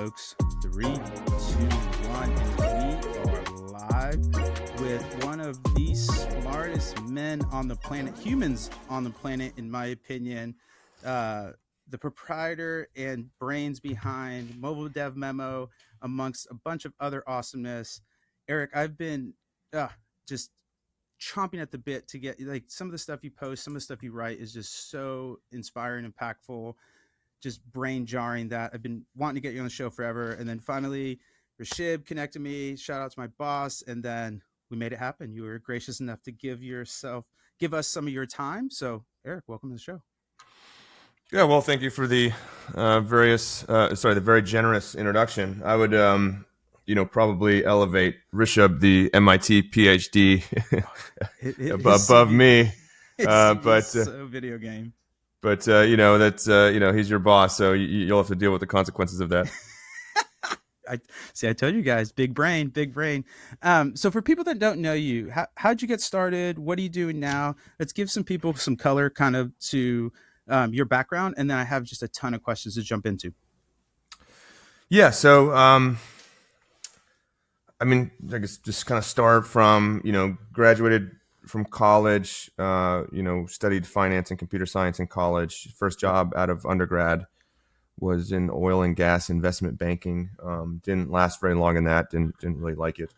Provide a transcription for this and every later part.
folks. 3, 2, 1, and we are live with one of the smartest men on the planet, humans on the planet, in my opinion. The proprietor and brains behind MobileDev Memo, amongst a bunch of other awesomeness. Eric, I've been just chomping at the bit to get, like, some of the stuff you post, some of the stuff you write is just so inspiring, impactful, just brain jarring, that I've been wanting to get you on the show forever. And then finally, Rashib connected me. Shout out to my boss. And then we made it happen. You were gracious enough to give us some of your time. So Eric, welcome to the show. Yeah, well, thank you for the very generous introduction. I would, probably elevate Rishab, the MIT PhD, above me. It's a video game. But he's your boss, so you'll have to deal with the consequences of that. I told you guys, big brain. So for people that don't know you, how'd you get started? What are you doing now? Let's give some people some color kind of to your background, and then I have just a ton of questions to jump into. Yeah, so I guess just kind of start from, graduated from college, studied finance and computer science in college. First job out of undergrad was in oil and gas investment banking. Didn't last very long in that. Didn't really like it.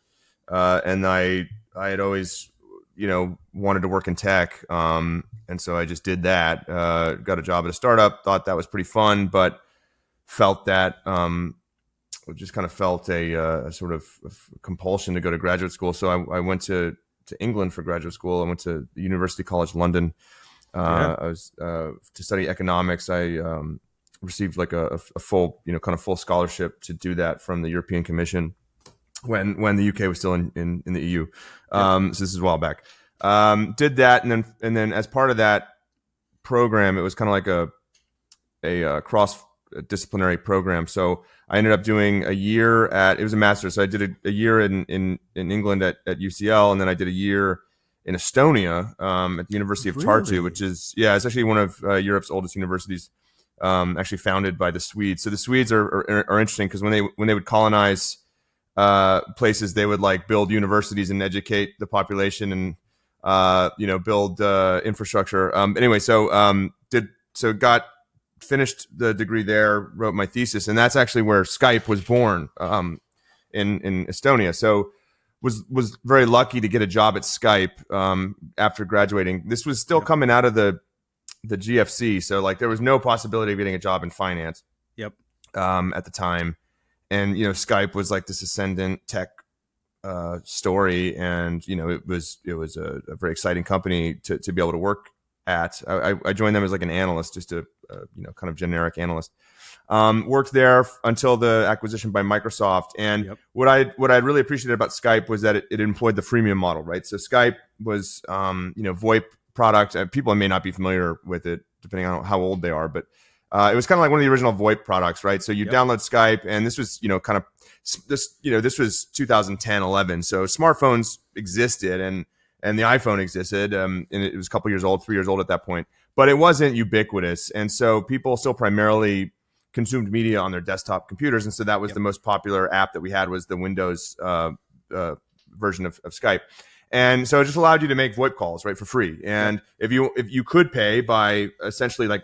And I had always, wanted to work in tech. And so I just did that. Got a job at a startup. Thought that was pretty fun, but felt that just kind of felt a sort of compulsion to go to graduate school. So I went to England for graduate school. I went to University College London. I was to study economics. I received like a full, kind of full scholarship to do that from the European Commission when the UK was still in the EU. So this is a while back. Did that, and then as part of that program, it was kind of like a cross-disciplinary program. So I ended up doing a year it was a master's. So I did a year in England at UCL, and then I did a year in Estonia at the University of Tartu, which is, it's actually one of Europe's oldest universities, actually founded by the Swedes. So the Swedes are interesting because when they would colonize places, they would like build universities and educate the population and build infrastructure. Finished the degree there, wrote my thesis, and that's actually where Skype was born in Estonia. So was very lucky to get a job at Skype after graduating. This was still coming out of the GFC, so like there was no possibility of getting a job in finance. At the time, and Skype was like this ascendant tech story, and it was a very exciting company to be able to work at. I joined them as like an analyst, just a kind of generic analyst. Worked there until the acquisition by Microsoft. And what I really appreciated about Skype was that it employed the freemium model, right? So Skype was VoIP product. People may not be familiar with it depending on how old they are, but it was kind of like one of the original VoIP products, right? So you download Skype, and this was this was 2010, 11. So smartphones existed, and the iPhone existed, and it was a couple years old, 3 years old at that point, but it wasn't ubiquitous. And so people still primarily consumed media on their desktop computers. And so that was the most popular app that we had, was the Windows version of Skype. And so it just allowed you to make VoIP calls, right, for free. And if you could pay by essentially like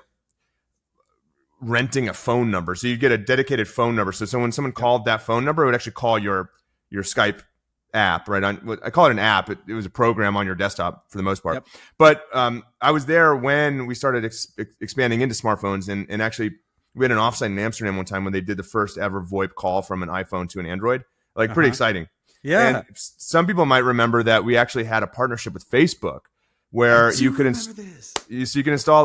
renting a phone number, so you'd get a dedicated phone number. So when someone called that phone number, it would actually call your Skype app, right? I call it an app. It was a program on your desktop for the most part. But I was there when we started expanding into smartphones, and actually we had an offsite in Amsterdam one time when they did the first ever VoIP call from an iPhone to an Android. Like pretty exciting. Yeah. And some people might remember that we actually had a partnership with Facebook where you could install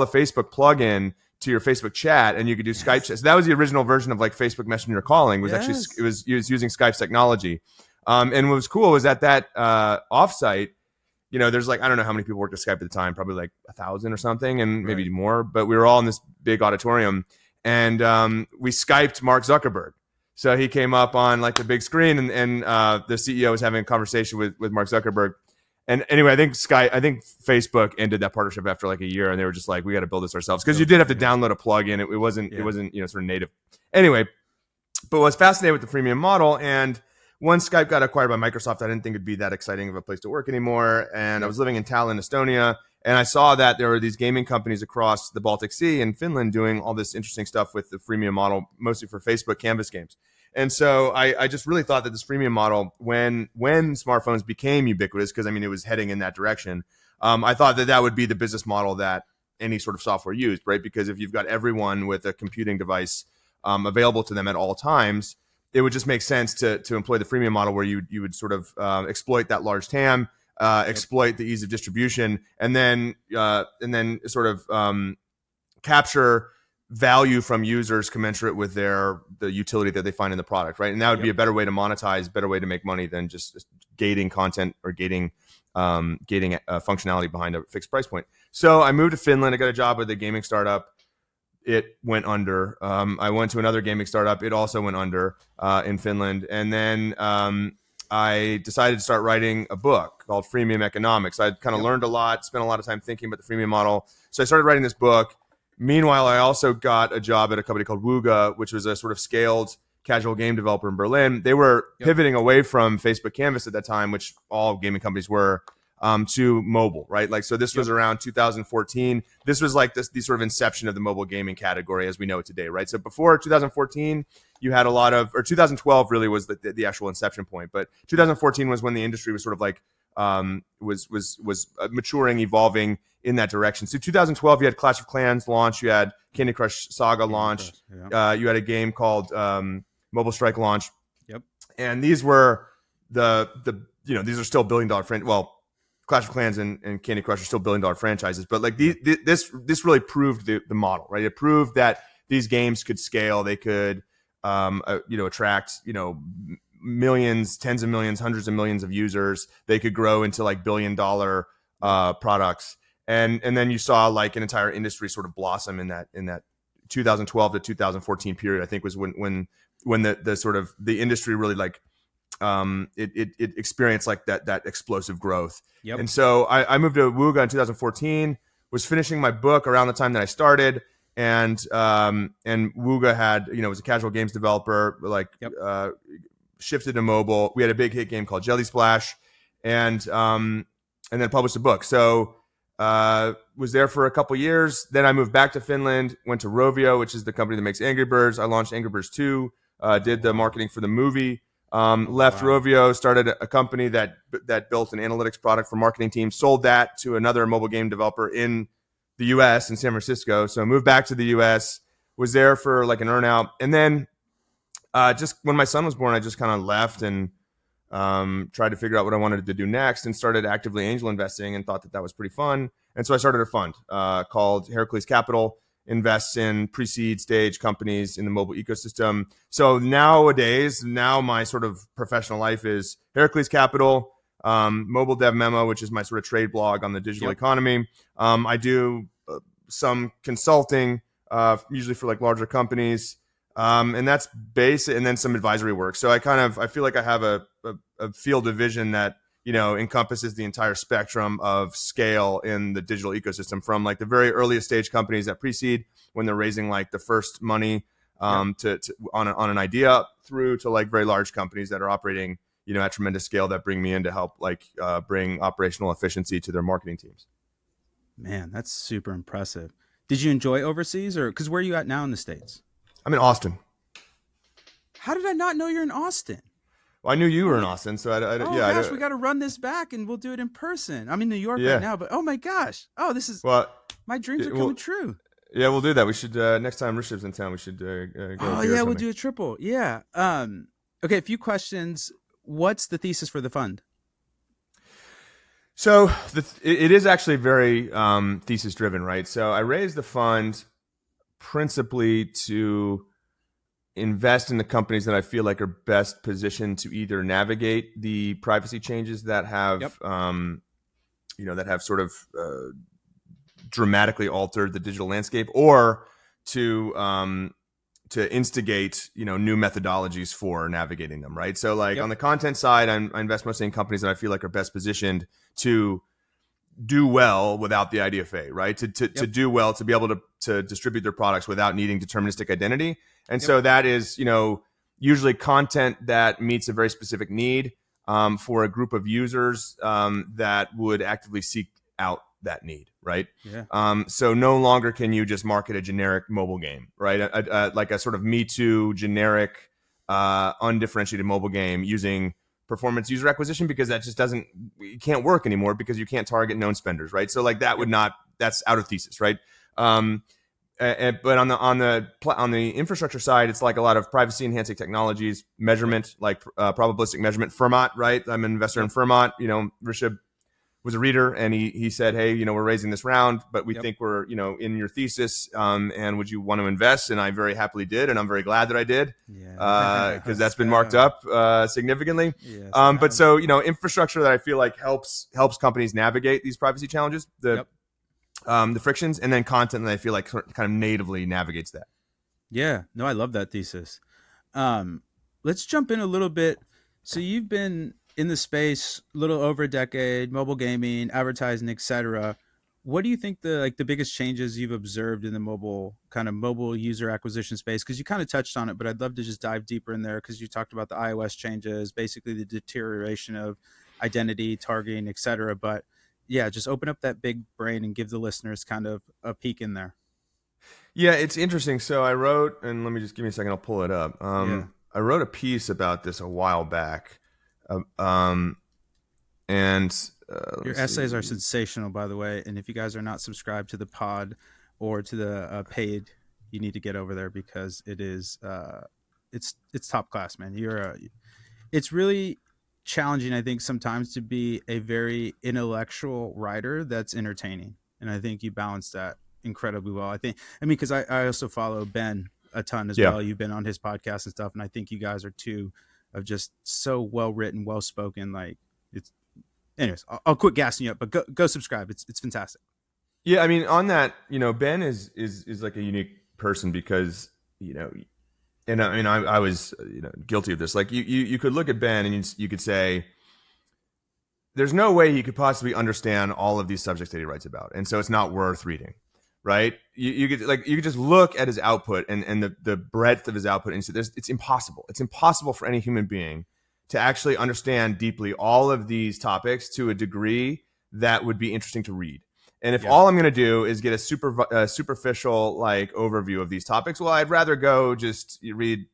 the Facebook plugin to your Facebook chat, and you could do Skype chat. So that was the original version of like Facebook Messenger calling. Actually it was using Skype's technology. And what was cool was at that offsite, there's like, I don't know how many people worked at Skype at the time, probably like 1,000 or something, and maybe more. But we were all in this big auditorium, and we Skyped Mark Zuckerberg. So he came up on like the big screen, and the CEO was having a conversation with Mark Zuckerberg. And anyway, I think Facebook ended that partnership after like a year, and they were just like, we got to build this ourselves, because you did have to download a plugin. It wasn't sort of native. Anyway, but was fascinated with the freemium model. And once Skype got acquired by Microsoft, I didn't think it'd be that exciting of a place to work anymore. And I was living in Tallinn, Estonia, and I saw that there were these gaming companies across the Baltic Sea and Finland doing all this interesting stuff with the freemium model, mostly for Facebook Canvas games. And so I just really thought that this freemium model, when smartphones became ubiquitous, because I mean it was heading in that direction, I thought that would be the business model that any sort of software used, right? Because if you've got everyone with a computing device available to them at all times, it would just make sense to employ the freemium model where you would sort of exploit that large TAM, exploit the ease of distribution, and then sort of capture value from users commensurate with the utility that they find in the product, right? And that would be a better way to monetize, better way to make money than just gating content or gating functionality behind a fixed price point. So I moved to Finland. I got a job with a gaming startup. It went under. I went to another gaming startup. It also went under in Finland. And then I decided to start writing a book called Freemium Economics. I'd kind of learned a lot, spent a lot of time thinking about the freemium model. So I started writing this book. Meanwhile, I also got a job at a company called Wooga, which was a sort of scaled casual game developer in Berlin. They were pivoting away from Facebook Canvas at that time, which all gaming companies were, to mobile, right? Like, so this was around 2014. This was like the sort of inception of the mobile gaming category as we know it today, right? So before 2014, you had a lot of, or 2012 really was the actual inception point, but 2014 was when the industry was sort of like, was maturing, evolving in that direction. So 2012, you had Clash of Clans launch, you had Candy Crush Saga launch, you had a game called Mobile Strike launch. And these were these are still $billion Clash of Clans and Candy Crush are still $billion franchises, but like this really proved the model, right? It proved that these games could scale. They could attract millions, tens of millions, hundreds of millions of users. They could grow into like $1 billion products. And then you saw like an entire industry sort of blossom in that 2012 to 2014 period. I think was when the sort of the industry really like it experienced like that explosive growth. And so I moved to Wooga in 2014. Was finishing my book around the time that I started, and Wooga had was a casual games developer, like shifted to mobile. We had a big hit game called Jelly Splash, and then published a book. So was there for a couple years. Then I moved back to Finland, went to Rovio, which is the company that makes Angry Birds. I launched Angry Birds 2, did the marketing for the movie, left Rovio, started a company that built an analytics product for marketing teams, sold that to another mobile game developer in the US in San Francisco. So I moved back to the US, was there for like an earnout. And then just when my son was born, I just kind of left and tried to figure out what I wanted to do next, and started actively angel investing and thought that was pretty fun. And so I started a fund called Heracles Capital, invests in pre-seed stage companies in the mobile ecosystem. So nowadays, my sort of professional life is Heracles Capital, MobileDev Memo, which is my sort of trade blog on the digital economy. I do some consulting, usually for like larger companies. And that's basic, and then some advisory work. So I feel like I have a field of vision that, encompasses the entire spectrum of scale in the digital ecosystem, from like the very earliest stage companies that pre-seed when they're raising like the first money, to on an idea, through to like very large companies that are operating, at tremendous scale, that bring me in to help bring operational efficiency to their marketing teams. Man, that's super impressive. Did you enjoy overseas, or because where are you at now in the States? I'm in Austin. How did I not know you're in Austin? Well, I knew you were in Austin, so gosh, we got to run this back and we'll do it in person. I'm in New York right now, but oh my gosh, this is my dreams are coming true. Yeah, we'll do that. We should next time Rishabh's in town, we should go. Oh yeah, we'll do a triple. Yeah. Okay, a few questions. What's the thesis for the fund? So it is actually very thesis driven, right? So I raised the fund principally to invest in the companies that I feel like are best positioned to either navigate the privacy changes that have, that have sort of dramatically altered the digital landscape, or to instigate, new methodologies for navigating them, right? So like on the content side, I invest mostly in companies that I feel like are best positioned to do well without the IDFA, right? To do well, to be able to distribute their products without needing deterministic identity. And so that is, usually content that meets a very specific need for a group of users that would actively seek out that need, right? Yeah. So no longer can you just market a generic mobile game, right? Like a sort of Me Too generic, undifferentiated mobile game using performance user acquisition, because that just it can't work anymore because you can't target known spenders, right? So like that would not, that's out of thesis, right? But on the infrastructure side, it's like a lot of privacy enhancing technologies, measurement, like probabilistic measurement. Fermat, right? I'm an investor in Fermat. Rishabh was a reader, and he said, hey, we're raising this round, but we think we're, in your thesis, and would you want to invest? And I very happily did, and I'm very glad that I did, because that's been marked up significantly. Yes, but so, infrastructure that I feel like helps companies navigate these privacy challenges, the frictions, and then content that I feel like kind of natively navigates that. Yeah, no, I love that thesis. Let's jump in a little bit. So you've been in the space a little over a decade, mobile gaming, advertising, etc. What do you think the biggest changes you've observed in the mobile user acquisition space? Because you kind of touched on it, but I'd love to just dive deeper in there, because you talked about the iOS changes, basically the deterioration of identity, targeting, etc. But yeah, just open up that big brain and give the listeners kind of a peek in there. Yeah, it's interesting. So I wrote, and let me just give me a second, I'll pull it up. I wrote a piece about this a while back. Your essays are sensational, by the way. And if you guys are not subscribed to the pod or to the paid, you need to get over there, because it is it's top class, man. It's really challenging, I think, sometimes to be a very intellectual writer that's entertaining, and I think you balance that incredibly well. Because I also follow Ben a ton as well. You've been on his podcast and stuff, and I think you guys are two of just so well written, well spoken. Like, it's, anyways, I'll quit gassing you up, but go subscribe. It's fantastic. Yeah, I mean, on that, Ben is like a unique person, because and I mean, I was guilty of this. Like you could look at Ben and you could say, there's no way he could possibly understand all of these subjects that he writes about, and so it's not worth reading, right? You could just look at his output and the breadth of his output, and say, it's impossible. It's impossible for any human being to actually understand deeply all of these topics to a degree that would be interesting to read. And if all I'm going to do is get a superficial overview of these topics, well, I'd rather go just read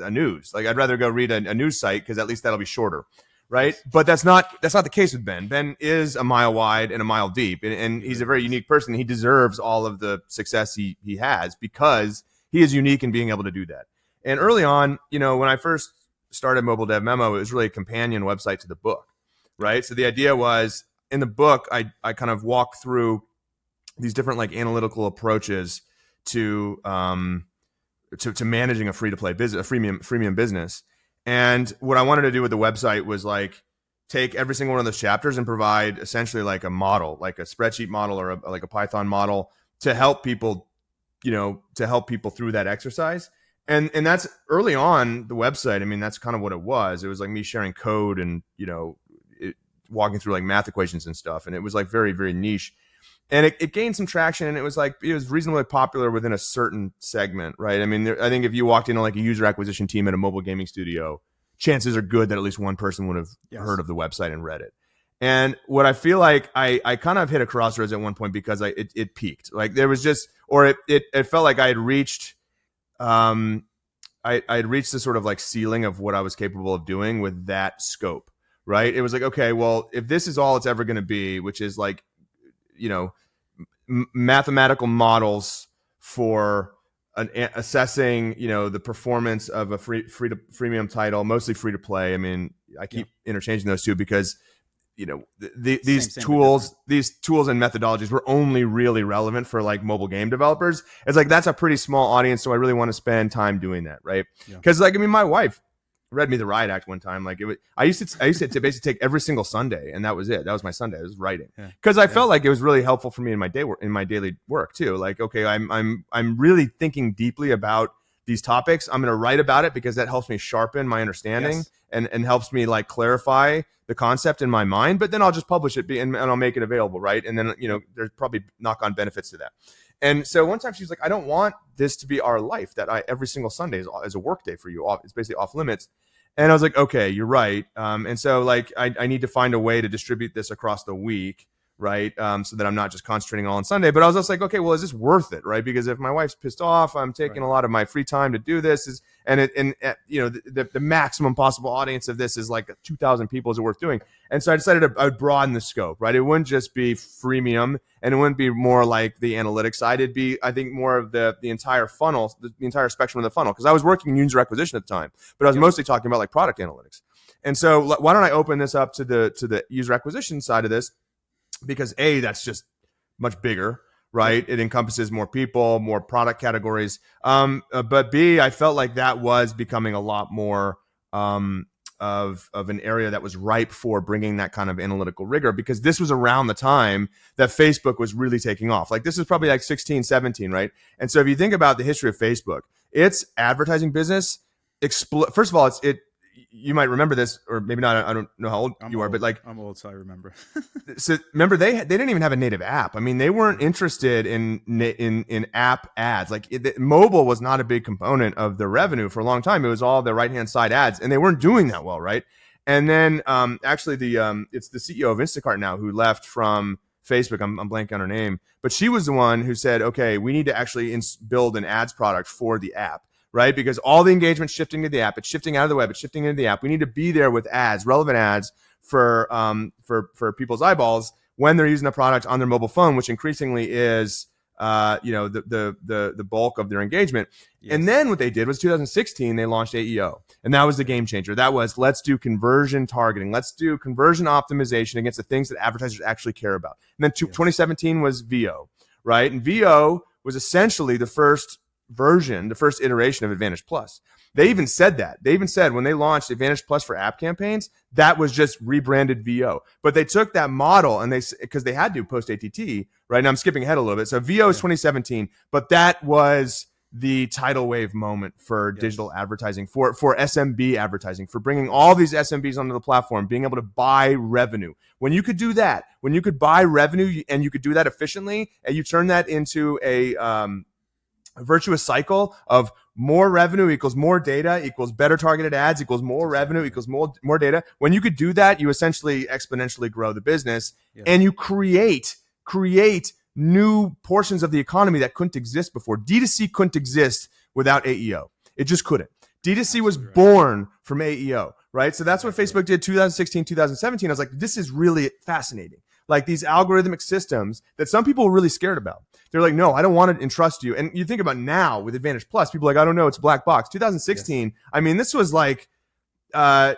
a news. Like, I'd rather go read a news site, because at least that'll be shorter, right? Yes. But that's not the case with Ben. Ben is a mile wide and a mile deep, and he's a very unique person. He deserves all of the success he has, because he is unique in being able to do that. And early on, when I first started MobileDev Memo, it was really a companion website to the book, right? So the idea was, in the book, I kind of walk through these different analytical approaches to managing a free-to-play business, a freemium business. And what I wanted to do with the website was take every single one of those chapters and provide essentially a model, like a spreadsheet model or a Python model, to help people, through that exercise. And that's early on the website. I mean, that's kind of what it was. It was like me sharing code and, walking through math equations and stuff. And it was very, very niche. And it gained some traction, and it was reasonably popular within a certain segment, right? I mean, I think if you walked into a user acquisition team at a mobile gaming studio, chances are good that at least one person would have heard of the website and read it. And what I feel like I kind of hit a crossroads at one point, because it peaked. There was just, or it felt like I had reached, I had reached the sort of ceiling of what I was capable of doing with that scope, right? It was okay, well, if this is all it's ever going to be, which is mathematical models for assessing, the performance of a freemium title, mostly free to play. I mean, I keep interchanging those two, because these tools and methodologies were only really relevant for mobile game developers. It's that's a pretty small audience, so I really want to spend time doing that, right? Because I mean, my wife read me the Riot Act one time. I used to basically take every single Sunday, and that was it. That was my Sunday. I was writing, because I felt like it was really helpful for me in my daily work too. Okay, I'm really thinking deeply about these topics. I'm going to write about it, because that helps me sharpen my understanding and helps me clarify the concept in my mind. But then I'll just publish it and I'll make it available, right? And then there's probably knock-on benefits to that. And so one time she's like, I don't want this to be our life, that every single Sunday is a work day for you. It's basically off limits. And I was like, okay, you're right. And so like, I need to find a way to distribute this across the week, right? So that I'm not just concentrating all on Sunday. But I was just like, okay, well, is this worth it, right? Because if my wife's pissed off, I'm taking a lot of my free time to do this. The maximum possible audience of this is like 2,000 people. Is it worth doing? And so I decided I would broaden the scope, right? It wouldn't just be freemium, and it wouldn't be more like the analytics side. It'd be, I think, more of the entire funnel, the entire spectrum of the funnel. Because I was working in user acquisition at the time, but I was mostly talking about like product analytics. And so why don't I open this up to the user acquisition side of this? Because A, that's just much bigger, right? It encompasses more people, more product categories. But B, I felt like that was becoming a lot more of an area that was ripe for bringing that kind of analytical rigor, because this was around the time that Facebook was really taking off. Like this is probably like 16, 17, right? And so if you think about the history of Facebook, its advertising business, first of all, you might remember this, or maybe not. I don't know how old you are, but like I'm old, so I remember. So remember, they didn't even have a native app. I mean, they weren't interested in app ads. Like mobile was not a big component of their revenue for a long time. It was all the right hand side ads, and they weren't doing that well, right? And then actually it's the CEO of Instacart now who left from Facebook. I'm blanking on her name, but she was the one who said, okay, we need to actually build an ads product for the app. Right? Because all the engagement's shifting to the app. It's shifting out of the web. It's shifting into the app. We need to be there with ads, relevant ads for people's eyeballs when they're using the product on their mobile phone, which increasingly is, the bulk of their engagement. Yes. And then what they did was 2016, they launched AEO. And that was the game changer. That was, let's do conversion targeting. Let's do conversion optimization against the things that advertisers actually care about. And then 2017 was VO, right? And VO was essentially the first iteration of Advantage Plus. They even said that. They even said when they launched Advantage Plus for app campaigns, that was just rebranded VO. But they took that model and because they had to post ATT, right? Now I'm skipping ahead a little bit. So VO is 2017, but that was the tidal wave moment for digital advertising, for SMB advertising, for bringing all these SMBs onto the platform, being able to buy revenue. When you could do that, when you could buy revenue and you could do that efficiently, and you turn that into a virtuous cycle of more revenue equals more data equals better targeted ads equals more revenue equals more data. When you could do that, you essentially exponentially grow the business, and you create new portions of the economy that couldn't exist before. D2C couldn't exist without AEO. It just couldn't. D2C was born from AEO, right? So that's what Facebook did 2016, 2017. I was like, this is really fascinating. Like these algorithmic systems that some people were really scared about. They're like, no, I don't want to entrust you. And you think about now with Advantage Plus, people are like, I don't know, it's a black box. 2016, I mean, this was like, this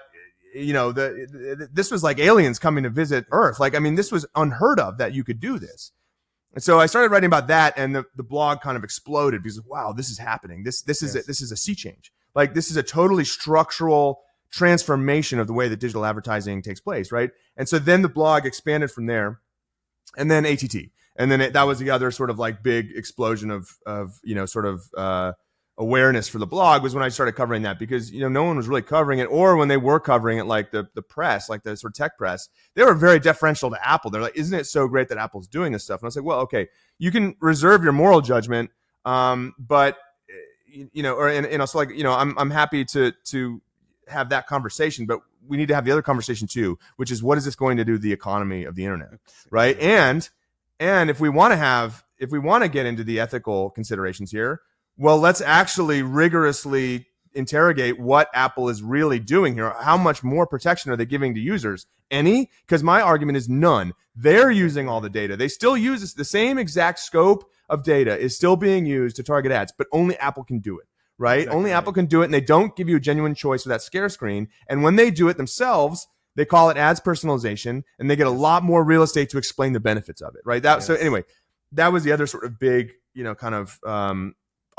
was like aliens coming to visit Earth. Like, I mean, this was unheard of that you could do this. And so I started writing about that, and the blog kind of exploded because, wow, this is happening. This is a sea change. Like this is a totally structural transformation of the way that digital advertising takes place, right? And so then the blog expanded from there, and then ATT, and then that was the other sort of like big explosion of awareness for the blog, was when I started covering that, because no one was really covering it, or when they were covering it, like the press, like the sort of tech press, they were very deferential to Apple. They're like, isn't it so great that Apple's doing this stuff? And I was like, well, okay, you can reserve your moral judgment, but so like, I'm happy to have that conversation, but we need to have the other conversation too, which is, what is this going to do to the economy of the internet, right? And if we want to get into the ethical considerations here, well, let's actually rigorously interrogate what Apple is really doing here. How much more protection are they giving to users? Any? Because my argument is none. They're using all the data. They still use this, the same exact scope of data is still being used to target ads, but only Apple can do it. Right? Exactly. Only Apple can do it, and they don't give you a genuine choice with that scare screen. And when they do it themselves, they call it ads personalization, and they get a lot more real estate to explain the benefits of it, right? So anyway, that was the other sort of big, kind of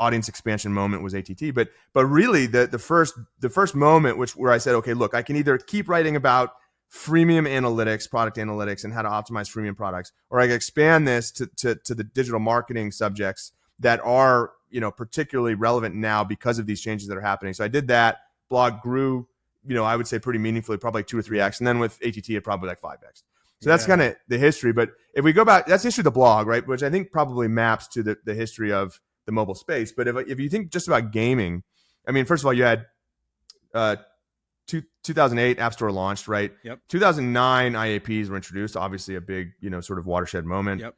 audience expansion moment was ATT. But really, the first moment where I said, okay, look, I can either keep writing about freemium analytics, product analytics, and how to optimize freemium products, or I can expand this to the digital marketing subjects that are particularly relevant now because of these changes that are happening. So I did that. Blog grew, I would say pretty meaningfully, probably 2 or 3x. And then with ATT, it probably like 5x. So that's kind of the history. But if we go back, that's the history of the blog, right? Which I think probably maps to the history of the mobile space. But if you think just about gaming, I mean, first of all, you had 2008 App Store launched, right? Yep. 2009 IAPs were introduced, obviously a big, sort of watershed moment. Yep.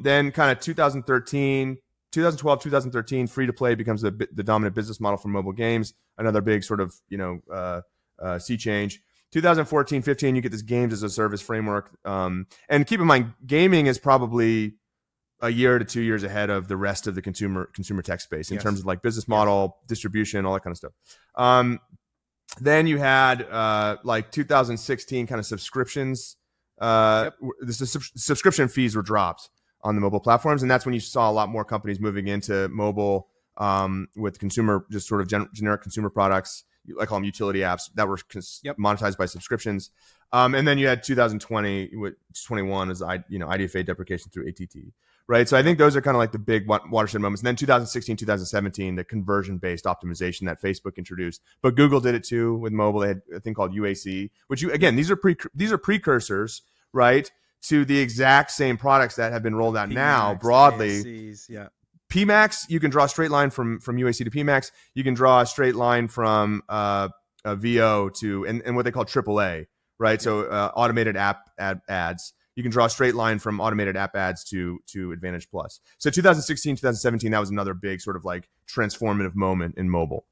Then kind of 2013, 2012, 2013, free to play becomes the dominant business model for mobile games. Another big sort of, sea change. 2014, 15, you get this games as a service framework. And keep in mind, gaming is probably a year to 2 years ahead of the rest of the consumer tech space in terms of like business model, distribution, all that kind of stuff. Then you had like 2016 kind of subscriptions. The subscription fees were dropped on the mobile platforms, and that's when you saw a lot more companies moving into mobile with consumer, just sort of generic consumer products. I call them utility apps that were monetized by subscriptions. And then you had 2020, 21 is IDFA deprecation through ATT, right? So I think those are kind of like the big watershed moments. And then 2016, 2017, the conversion-based optimization that Facebook introduced, but Google did it too with mobile. They had a thing called UAC, which again, these are precursors, right, to the exact same products that have been rolled out now broadly. ASCs, PMAX, you can draw a straight line from UAC to PMAX. You can draw a straight line from a VO to and what they call AAA, right? So automated app ads. You can draw a straight line from automated app ads to Advantage Plus. So 2016, 2017, that was another big sort of like transformative moment in mobile.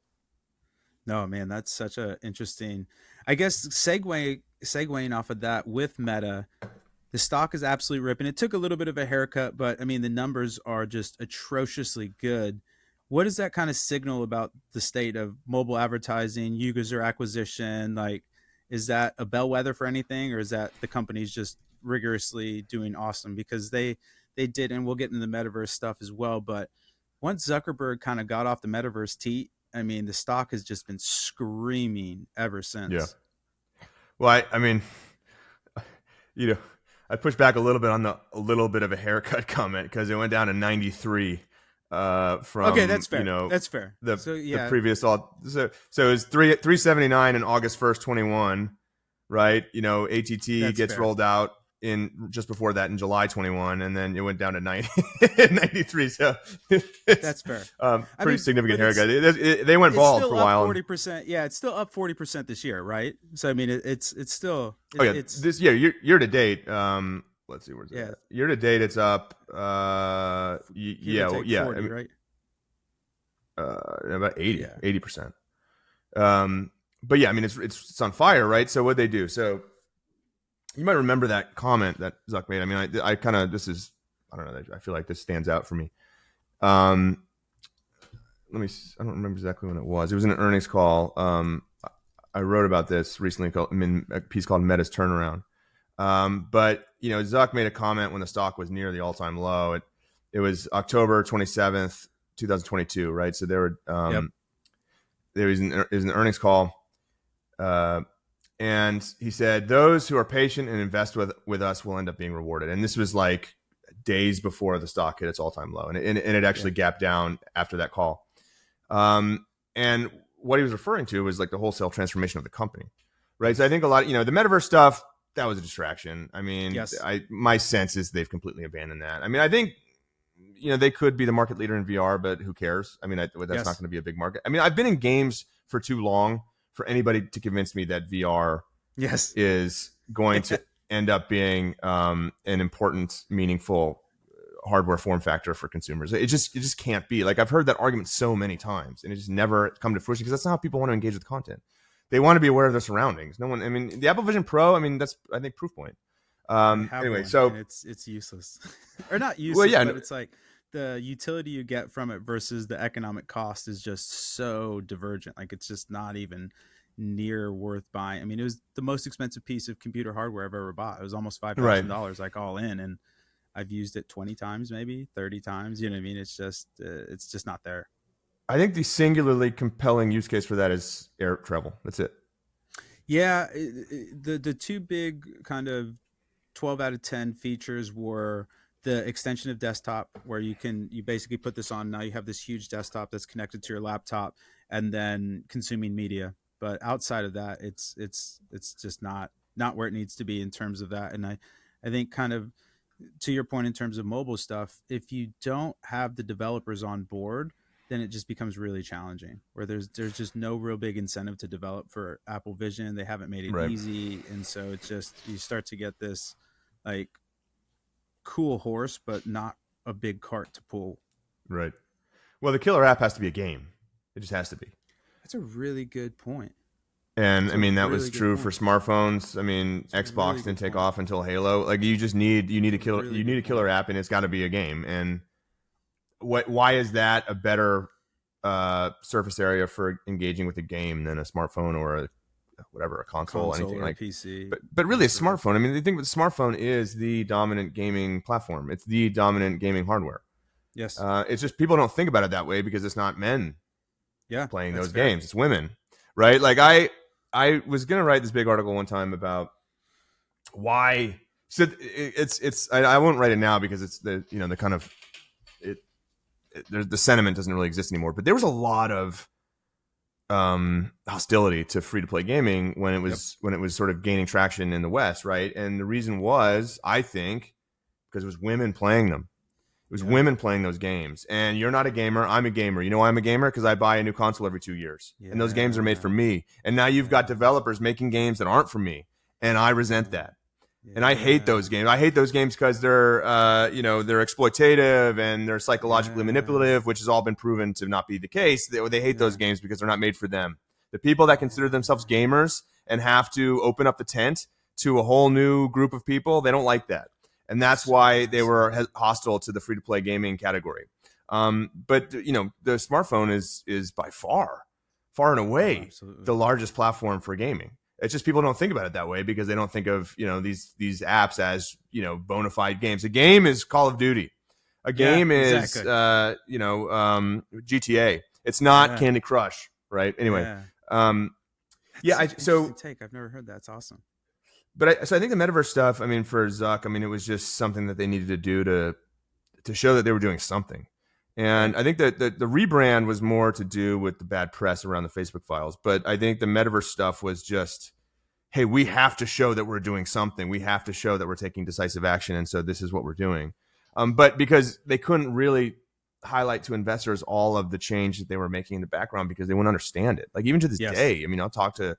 No, man, that's such a interesting. I guess segueing off of that with Meta. The stock is absolutely ripping. It took a little bit of a haircut, but I mean, the numbers are just atrociously good. What does that kind of signal about the state of mobile advertising, user acquisition? Like, is that a bellwether for anything, or is that the company's just rigorously doing awesome? Because they did, and we'll get into the metaverse stuff as well. But once Zuckerberg kind of got off the metaverse teat, I mean, the stock has just been screaming ever since. Yeah. Well, I mean, I pushed back a little bit on a little bit of a haircut comment because it went down to 93 from that's fair. That's fair. The previous so it was 379 in August 1st, 21, right? ATT gets fair. rolled out in just before that in July 21, and then it went down to 93. So that's fair. Pretty significant haircut. They went bald for a while. 40%. Yeah, it's still up 40% this year, right? So I mean, it's still. It's this year to date. Let's see where's it. Year to date, it's up. 40, right? About 80%. But yeah, I mean, it's on fire, right? So what they do? So you might remember that comment that Zuck made. I mean, I kind of I don't know. I feel like this stands out for me. I don't remember exactly when it was. It was in an earnings call. I wrote about this recently in a piece called Meta's Turnaround. But Zuck made a comment when the stock was near the all-time low. It was October 27th, 2022, right? So there was an earnings call. And he said, those who are patient and invest with us will end up being rewarded. And this was like days before the stock hit its all-time low. And it actually gapped down after that call. And what he was referring to was like the wholesale transformation of the company, right? So I think a lot, the metaverse stuff, that was a distraction. I mean, my sense is they've completely abandoned that. I mean, I think, they could be the market leader in VR, but who cares? I mean, that's not going to be a big market. I mean, I've been in games for too long for anybody to convince me that VR is going to end up being an important, meaningful hardware form factor for consumers. It just can't be. Like, I've heard that argument so many times, and it just never come to fruition because that's not how people want to engage with content. They want to be aware of their surroundings. The Apple Vision Pro, I mean, that's, I think, proof point. Anyway, so it's useless or not useless, but it's like the utility you get from it versus the economic cost is just so divergent. Like, it's just not even near worth buying. I mean, it was the most expensive piece of computer hardware I've ever bought. It was almost $5,000, like all in, and I've used it 20 times, maybe 30 times. You know what I mean? It's just not there. I think the singularly compelling use case for that is air travel. That's it. Yeah, the two big kind of 12 out of 10 features were the extension of desktop, where you basically put this on. Now you have this huge desktop that's connected to your laptop, and then consuming media. But outside of that, it's just not not where it needs to be in terms of that. And I think kind of to your point in terms of mobile stuff, if you don't have the developers on board, then it just becomes really challenging, where there's just no real big incentive to develop for Apple Vision. They haven't made it Right. easy. And so it's just, you start to get this like cool horse, but not a big cart to pull. Right. Well, the killer app has to be a game. It just has to be. That's a really good point. And I mean, that really was good true point. for smartphones. I mean, That's a Xbox really didn't good take point. off until Halo. Like you need a killer, Really you need a good killer point. app, and it's got to be a game. And why is that a better surface area for engaging with a game than a smartphone or a console, anything or like PC. But really, a smartphone. I mean, the thing with the smartphone is the dominant gaming platform. It's the dominant gaming hardware. Yes. It's just people don't think about it that way because it's not men playing that's those fair. games. It's women, right? Like I was gonna write this big article one time about why. So I won't write it now because it's the kind of the sentiment doesn't really exist anymore. But there was a lot of hostility to free to play gaming when it was sort of gaining traction in the West, right? And the reason was, I think, because it was women playing them. It was women playing those games. And you're not a gamer. I'm a gamer. You know why I'm a gamer? Because I buy a new console every 2 years. And those games are made for me. And now you've got developers making games that aren't for me. And I resent that. And I hate those games. I hate those games because they're they're exploitative and they're psychologically manipulative, which has all been proven to not be the case. They hate those games because they're not made for them. The people that consider themselves gamers and have to open up the tent to a whole new group of people, they don't like that. And that's why they were hostile to the free-to-play gaming category. But the smartphone is by far and away the largest platform for gaming. It's just people don't think about it that way because they don't think of these apps as bona fide games. A game is Call of Duty. A game is GTA. It's not Candy Crush, right? Anyway, so take. I've never heard that. It's awesome. But I think the metaverse stuff, I mean, for Zuck, I mean, it was just something that they needed to do to show that they were doing something. And I think that the rebrand was more to do with the bad press around the Facebook files. But I think the metaverse stuff was just, hey, we have to show that we're doing something. We have to show that we're taking decisive action. And so this is what we're doing. But because they couldn't really highlight to investors all of the change that they were making in the background because they wouldn't understand it. Like even to this day, I mean, I'll talk to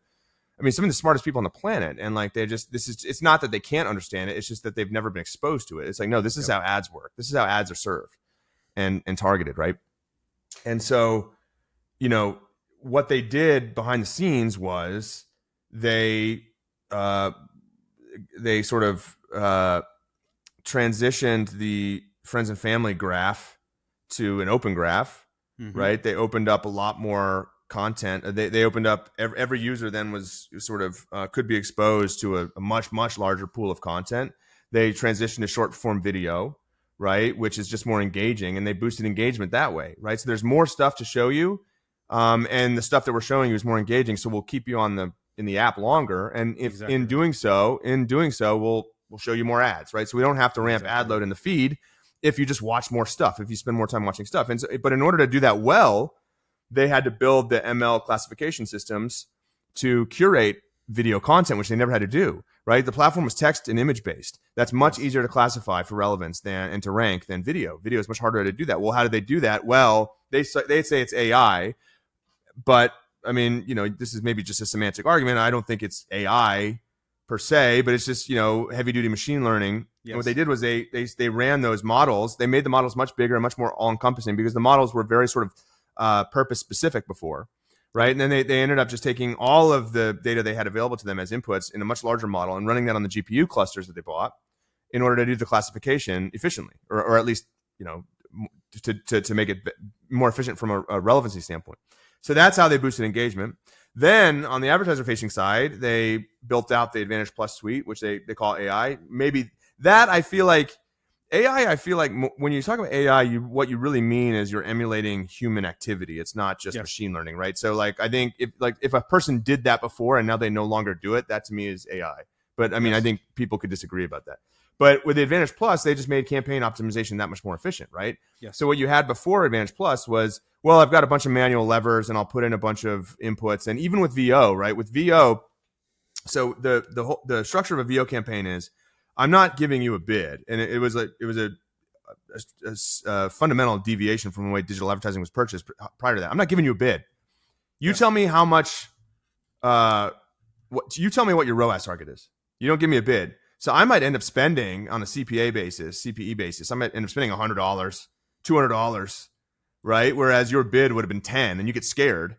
some of the smartest people on the planet, and like it's not that they can't understand it. It's just that they've never been exposed to it. It's like, no, this is how ads work. This is how ads are served and targeted. Right. And so, what they did behind the scenes was they sort of transitioned the friends and family graph to an open graph, right? They opened up a lot more content. They opened up every user then was sort of could be exposed to a much larger pool of content. They transitioned to short form video, right, which is just more engaging, and they boosted engagement that way, right? So there's more stuff to show you, and the stuff that we're showing you is more engaging. So we'll keep you in the app longer, and if in doing so, we'll show you more ads, right? So we don't have to ramp ad load in the feed if you just watch more stuff, if you spend more time watching stuff. And so, but in order to do that well, they had to build the ML classification systems to curate video content, which they never had to do, right? The platform was text and image based. That's much easier to classify for relevance and to rank than video. Video is much harder to do that. Well, how did they do that? Well, they say it's AI, but I mean, this is maybe just a semantic argument. I don't think it's AI per se, but it's just, heavy duty machine learning. And what they did was they ran those models. They made the models much bigger and much more all encompassing because the models were very sort of purpose specific before, right? And then they ended up just taking all of the data they had available to them as inputs in a much larger model and running that on the GPU clusters that they bought in order to do the classification efficiently, or at least to make it more efficient from a relevancy standpoint. So that's how they boosted engagement. Then on the advertiser facing side, they built out the Advantage Plus suite, which they call AI. Maybe that I feel like when you talk about AI, what you really mean is you're emulating human activity. It's not just machine learning, right? So like, I think if a person did that before and now they no longer do it, that to me is AI. But I mean, I think people could disagree about that. But with the Advantage Plus, they just made campaign optimization that much more efficient, right? Yes. So what you had before Advantage Plus was, well, I've got a bunch of manual levers and I'll put in a bunch of inputs. And even with VO, right? With VO, So the structure of a VO campaign is, I'm not giving you a bid, and it was a fundamental deviation from the way digital advertising was purchased prior to that. I'm not giving you a bid. You tell me how much. You tell me what your ROAS target is. You don't give me a bid. So I might end up spending on a CPE basis. I might end up spending $100, $200, right? Whereas your bid would have been 10, and you get scared.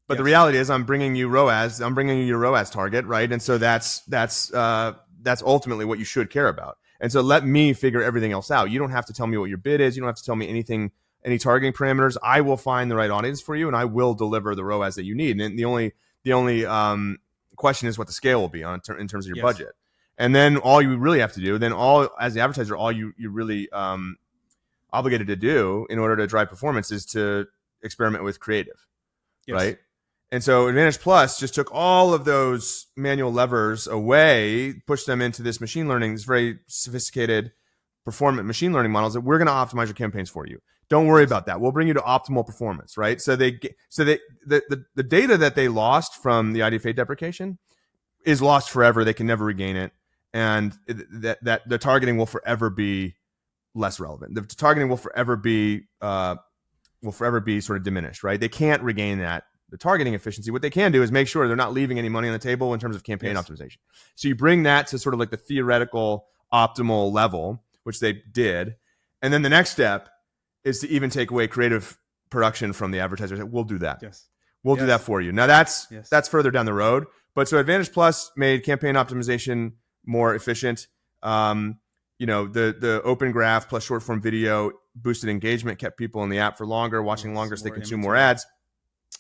But the reality is, I'm bringing you ROAS. I'm bringing you your ROAS target, right? And so that's ultimately what you should care about. And so let me figure everything else out. You don't have to tell me what your bid is. You don't have to tell me anything, any targeting parameters. I will find the right audience for you, and I will deliver the ROAS that you need. And the only question is what the scale will be in terms of your budget. And then all you really have to do, as the advertiser, all you really obligated to do in order to drive performance is to experiment with creative, right? And so Advantage Plus just took all of those manual levers away, pushed them into this machine learning, this very sophisticated performant machine learning models that we're going to optimize your campaigns for you. Don't worry about that. We'll bring you to optimal performance, right? So the data that they lost from the IDFA deprecation is lost forever. They can never regain it, and that the targeting will forever be less relevant. The targeting will forever be sort of diminished, right? They can't regain that. The targeting efficiency. What they can do is make sure they're not leaving any money on the table in terms of campaign optimization. So you bring that to sort of like the theoretical optimal level, which they did. And then the next step is to even take away creative production from the advertisers. We'll do that. We'll do that for you. Now that's further down the road. But so Advantage Plus made campaign optimization more efficient. The open graph plus short form video boosted engagement, kept people in the app for longer, watching longer so they consume more ads.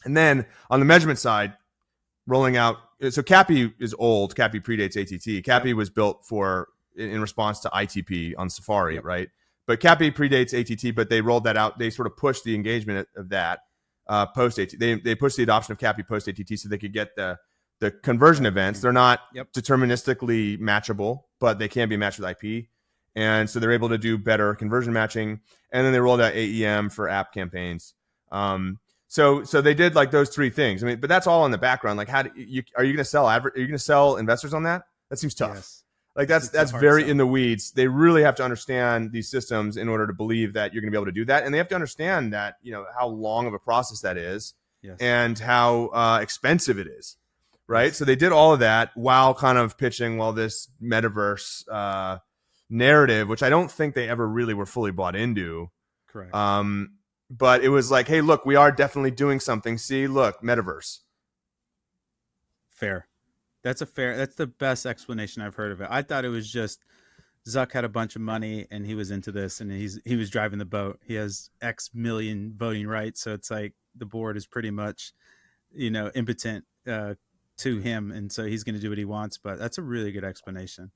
And then on the measurement side, rolling out. So CAPI is old. CAPI predates ATT. CAPI was built in response to ITP on Safari, right? But CAPI predates ATT, but they rolled that out. They sort of pushed the engagement of that post ATT. They pushed the adoption of CAPI post ATT so they could get the conversion events. They're not deterministically matchable, but they can be matched with IP. And so they're able to do better conversion matching. And then they rolled out AEM for app campaigns. So they did like those three things. I mean, but that's all in the background. Like, are you going to sell? Are you going to sell investors on that? That seems tough. Like that's very in the weeds. They really have to understand these systems in order to believe that you're going to be able to do that, and they have to understand that how long of a process that is, and how expensive it is, right? So they did all of that while kind of pitching this metaverse narrative, which I don't think they ever really were fully bought into. Correct. But it was like, hey, look, we are definitely doing something. See, look, metaverse. Fair. That's the best explanation I've heard of it. I thought it was just Zuck had a bunch of money and he was into this and he was driving the boat. He has X million voting rights. So it's like the board is pretty much, impotent to him. And so he's going to do what he wants, but that's a really good explanation.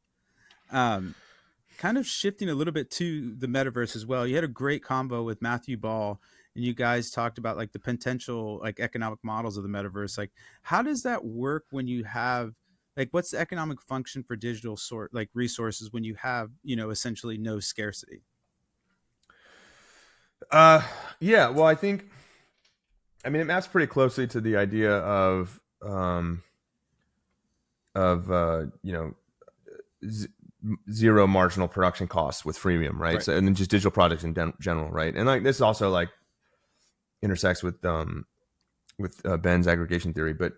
Kind of shifting a little bit to the metaverse as well. You had a great combo with Matthew Ball and you guys talked about like the potential like economic models of the metaverse. Like, how does that work when you have like, what's the economic function for digital resources when you have, essentially no scarcity? Yeah, well, I mean, it maps pretty closely to the idea of zero marginal production costs with freemium, right? So, and then just digital products in general, right? And like this also like intersects with Ben's aggregation theory, but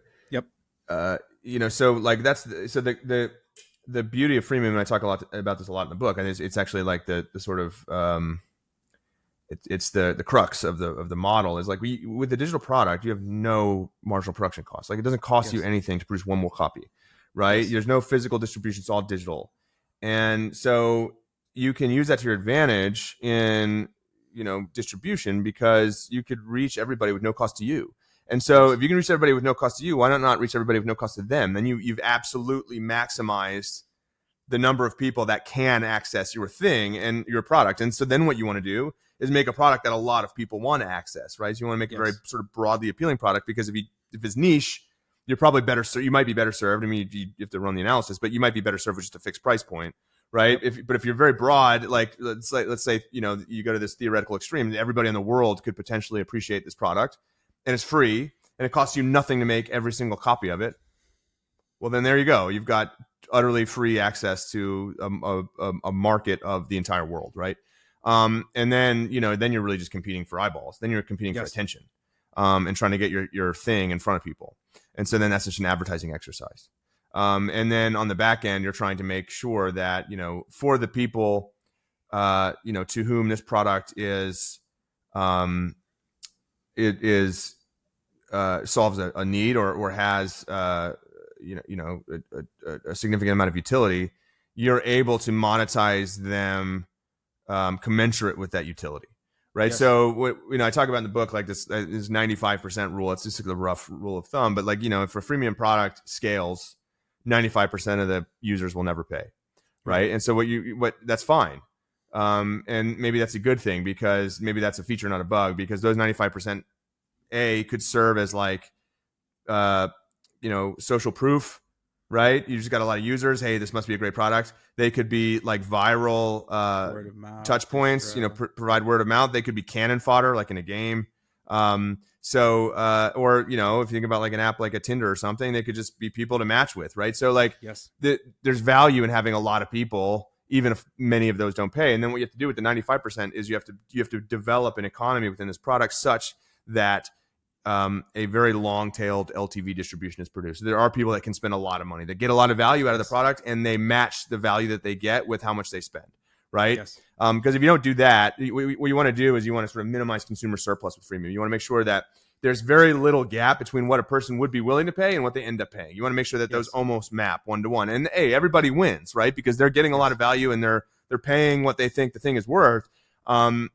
so like the beauty of freemium, and I talk a lot about this a lot in the book, and it's actually like the sort of it's the crux of the model is like with the digital product you have no marginal production costs. Like it doesn't cost you anything to produce one more copy, right? There's no physical distribution; it's all digital. And so you can use that to your advantage in, distribution because you could reach everybody with no cost to you. And so if you can reach everybody with no cost to you, why not reach everybody with no cost to them? Then you've absolutely maximized the number of people that can access your thing and your product. And so then what you want to do is make a product that a lot of people want to access, right? So you want to make a very sort of broadly appealing product because if it's niche, you're probably better. You might be better served. I mean, you have to run the analysis, but you might be better served with just a fixed price point, right? But if you're very broad, like let's say you go to this theoretical extreme, everybody in the world could potentially appreciate this product, and it's free, and it costs you nothing to make every single copy of it. Well, then there you go. You've got utterly free access to a market of the entire world, right? And then, then you're really just competing for eyeballs. Then you're competing for attention, and trying to get your thing in front of people. And so then that's just an advertising exercise. And then on the back end, you're trying to make sure that, for the people, to whom this product is, it is, solves a need or has, a significant amount of utility, you're able to monetize them, commensurate with that utility. Right. Yes. So, I talk about in the book, like this 95% rule. It's just a rough rule of thumb. But like, if a freemium product scales, 95% of the users will never pay. Right. And so that's fine. And maybe that's a good thing, because maybe that's a feature, not a bug, because those 95% could serve as like, social proof. Right. You just got a lot of users. Hey, this must be a great product. They could be like viral word of mouth, touch points, provide word of mouth. They could be cannon fodder, like in a game. Or, if you think about like an app like a Tinder or something, they could just be people to match with. Right. So like, there's value in having a lot of people, even if many of those don't pay. And then what you have to do with the 95% is you have to develop an economy within this product such that a very long-tailed LTV distribution is produced. There are people that can spend a lot of money, that get a lot of value out of the product, and they match the value that they get with how much they spend, right? Yes. Because if you don't do that, what you want to do is you want to sort of minimize consumer surplus with freemium. You want to make sure that there's very little gap between what a person would be willing to pay and what they end up paying. You want to make sure that those almost map one-to-one. And hey, everybody wins, right? Because they're getting a lot of value and they're paying what they think the thing is worth.